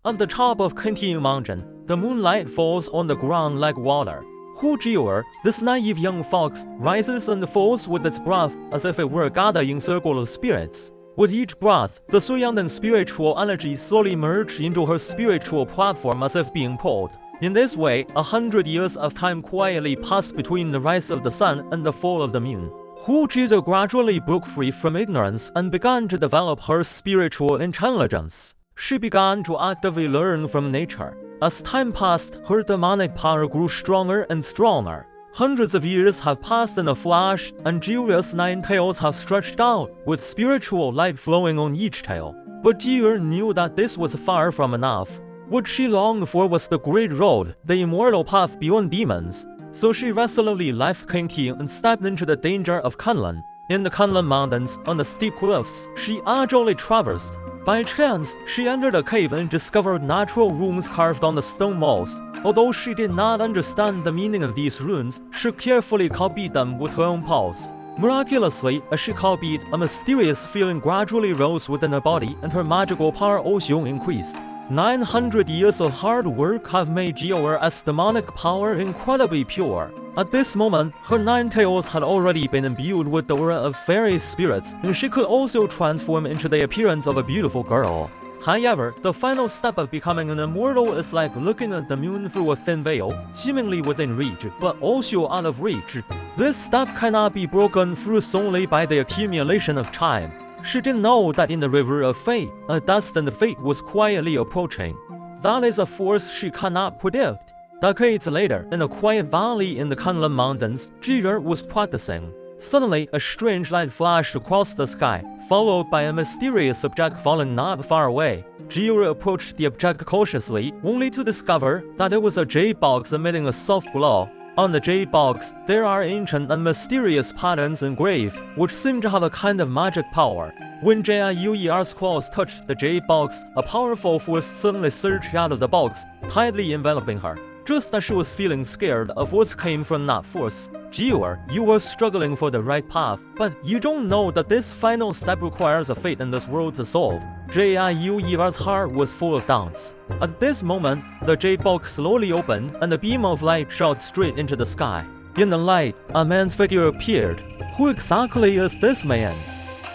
At the top of Cultivation mountain, the moonlight falls on the ground like water. Jiuer, this naive young fox, rises and falls with its breath as if it were gathered in circle of spirits. With each breath, the so young and spiritual energy slowly merged into her spiritual platform as if being pulled. In this way, 100 years of time quietly passed between the rise of the sun and the fall of the moon. Jiuer gradually broke free from ignorance and began to develop her spiritual intelligence. She began to actively learn from nature. As time passed, her demonic power grew stronger and stronger. Hundreds of years have passed in a flash, and Jiuer's 9 tails have stretched out, with spiritual light flowing on each tail. But Jiuer knew that this was far from enough. What she longed for was the great road, the immortal path beyond demons. So she resolutely left Cultivation and stepped into the danger of Kunlun. In the Kunlun mountains, on the steep cliffs, she agilely traversed. By chance, she entered a cave and discovered natural runes carved on the stone walls. Although she did not understand the meaning of these runes, she carefully copied them with her own paws. Miraculously, as she copied, a mysterious feeling gradually rose within her body and her magical power also increased. 900 years of hard work have made Jiuer's demonic power incredibly pure. At this moment, her 9 tails had already been imbued with the aura of fairy spirits, and she could also transform into the appearance of a beautiful girl. However, the final step of becoming an immortal is like looking at the moon through a thin veil, seemingly within reach, but also out of reach. This step cannot be broken through solely by the accumulation of time. She didn't know that in the river of fate, a destined fate was quietly approaching. That is a force she cannot predict. Decades later, in a quiet valley in the Kunlun mountains, Jiuer was practicing. Suddenly, a strange light flashed across the sky, followed by a mysterious object falling not far away. Jiuer approached the object cautiously, only to discover that it was a jade box emitting a soft glow. On the jade box, there are ancient and mysterious patterns engraved, which seem to have a kind of magic power. When Jiuer's claws touched the jade box, a powerful force suddenly surged out of the box, tightly enveloping her. Just as she was feeling scared, a voice came from that force. Jiuer, you were struggling for the right path, but you don't know that this final step requires a fate in this world to solve. Jiuer's heart was full of doubts. At this moment, the jade box slowly opened, and a beam of light shot straight into the sky. In the light, a man's figure appeared. Who exactly is this man?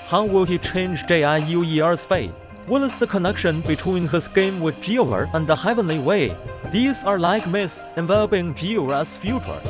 How will he change Jiuer's fate? What is the connection between his game with Jiuer and the heavenly way? These are like mists enveloping Jiuer's future.